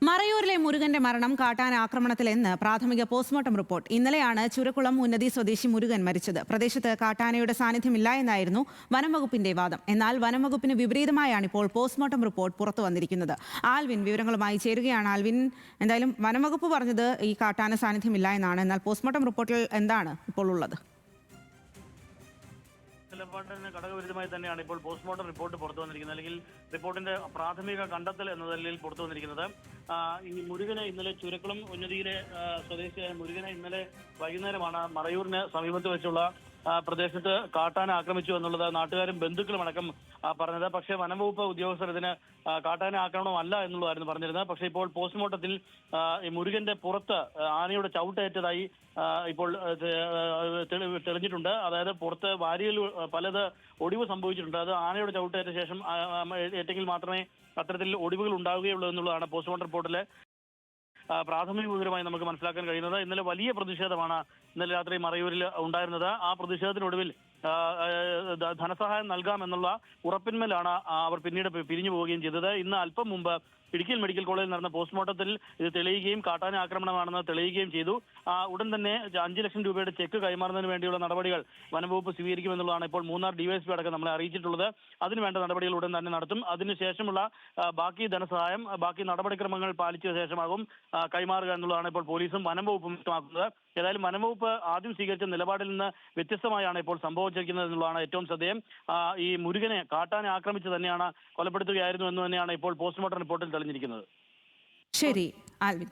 മറയൂരിലെ മുരുകന്റെ മരണം കാട്ടാന ആക്രമണത്തിലെന്ന് പ്രാഥമിക പോസ്റ്റ്മോർട്ടം റിപ്പോർട്ട്. ഇന്നലെയാണ് ചുരക്കുളം ഉന്നതി സ്വദേശി മുരുകൻ മരിച്ചത്. പ്രദേശത്ത് കാട്ടാനയുടെ സാന്നിധ്യമില്ല എന്നായിരുന്നു വനംവകുപ്പിന്റെ വാദം. എന്നാൽ വനംവകുപ്പിന് വിപരീതമായാണ് ഇപ്പോൾ പോസ്റ്റ്മോർട്ടം റിപ്പോർട്ട് പുറത്തു വന്നിരിക്കുന്നത്. ആൽവിൻ വിവരങ്ങളുമായി ചേരുകയാണ്. ആൽവിൻ, എന്തായാലും വനംവകുപ്പ് പറഞ്ഞത് ഈ കാട്ടാന സാന്നിധ്യമില്ല എന്നാണ്. എന്നാൽ പോസ്റ്റ്മോർട്ടം റിപ്പോർട്ടിൽ എന്താണ് ഇപ്പോൾ ഉള്ളത്? നിലപാടിന് ഘടകവിരുദ്ധമായി തന്നെയാണ് ഇപ്പോൾ പോസ്റ്റ്മോർട്ടം റിപ്പോർട്ട് പുറത്തു വന്നിരിക്കുന്നത്, അല്ലെങ്കിൽ റിപ്പോർട്ടിന്റെ പ്രാഥമിക കണ്ടെത്തൽ എന്ന നിലയിൽ പുറത്തു വന്നിരിക്കുന്നത്. ഈ മുരുകനെ ഇന്നലെ ചുരക്കുളം ഉന്നതിയിലെ സ്വദേശിയായ മുരുകനെ ഇന്നലെ വൈകുന്നേരമാണ് മറയൂരിന് സമീപത്ത് വെച്ചുള്ള പ്രദേശത്ത് കാട്ടാന ആക്രമിച്ചു എന്നുള്ളത് നാട്ടുകാരും ബന്ധുക്കളും അടക്കം പറഞ്ഞത്. പക്ഷേ വനംവകുപ്പ് ഉദ്യോഗസ്ഥർ ഇതിന് കാട്ടാന ആക്രമണമല്ല എന്നുള്ളതായിരുന്നു പറഞ്ഞിരുന്നത്. പക്ഷേ ഇപ്പോൾ പോസ്റ്റ്മോർട്ടത്തിൽ ഈ മുരുകന്റെ പുറത്ത് ആനയുടെ ചവിട്ടേറ്റതായി ഇപ്പോൾ തെളിഞ്ഞിട്ടുണ്ട്. അതായത് പുറത്ത് വാരിയിൽ പലത് ഒടിവ് സംഭവിച്ചിട്ടുണ്ട്. അത് ആനയുടെ ചവിട്ടേറ്റ ശേഷം ഏറ്റെങ്കിൽ മാത്രമേ അത്തരത്തിൽ ഒടിവുകൾ ഉണ്ടാവുകയുള്ളൂ എന്നുള്ളതാണ് പോസ്റ്റ്മോർട്ടം റിപ്പോർട്ടിലെ പ്രാഥമിക വിവരമായി നമുക്ക് മനസ്സിലാക്കാൻ കഴിയുന്നത്. ഇന്നലെ വലിയ പ്രതിഷേധമാണ് ഇന്നലെ രാത്രി മറയൂരിൽ ഉണ്ടായിരുന്നത്. ആ പ്രതിഷേധത്തിനൊടുവിൽ ധനസഹായം നൽകാമെന്നുള്ള ഉറപ്പിന്മേലാണ് അവർ പിന്നീട് പിരിഞ്ഞു പോവുകയും ചെയ്തത്. ഇന്ന് അല്പം മുമ്പ് ഇടുക്കിയിൽ മെഡിക്കൽ കോളേജിൽ നടന്ന പോസ്റ്റ്മോർട്ടത്തിൽ ഇത് തെളിയുകയും കാട്ടാന ആക്രമണമാണെന്ന് തെളിയുകയും ചെയ്തു. ഉടൻ തന്നെ 5 ലക്ഷം രൂപയുടെ ചെക്ക് കൈമാറുന്നതിന് വേണ്ടിയുള്ള നടപടികൾ വനംവകുപ്പ് സ്വീകരിക്കുമെന്നുള്ളതാണ് ഇപ്പോൾ മൂന്നാർ ഡിവൈഎസ്പി അടക്കം നമ്മളെ അറിയിച്ചിട്ടുള്ളത്. അതിനുവേണ്ട നടപടികൾ ഉടൻ തന്നെ നടത്തും. അതിനുശേഷമുള്ള ബാക്കി ധനസഹായം ബാക്കി നടപടിക്രമങ്ങൾ പാലിച്ച ശേഷമാകും കൈമാറുക എന്നുള്ളതാണ് ഇപ്പോൾ പോലീസും വനംവകുപ്പും വ്യക്തമാക്കുന്നത്. ഏതായാലും വനംവകുപ്പ് ആദ്യം സ്വീകരിച്ച നിലപാടിൽ നിന്ന് വ്യത്യസ്തമായാണ് ഇപ്പോൾ സംഭവിച്ചിരിക്കുന്നത് എന്നുള്ളതാണ് ഏറ്റവും ശ്രദ്ധേയം. ഈ മുരുകനെ കാട്ടാനെ ആക്രമിച്ച് തന്നെയാണ് കൊലപ്പെടുത്തുകയായിരുന്നു എന്ന് തന്നെയാണ് ഇപ്പോൾ പോസ്റ്റ്മോർട്ടം റിപ്പോർട്ടിൽ തെളിഞ്ഞിരിക്കുന്നത്. ശരി ആൽവിൻ.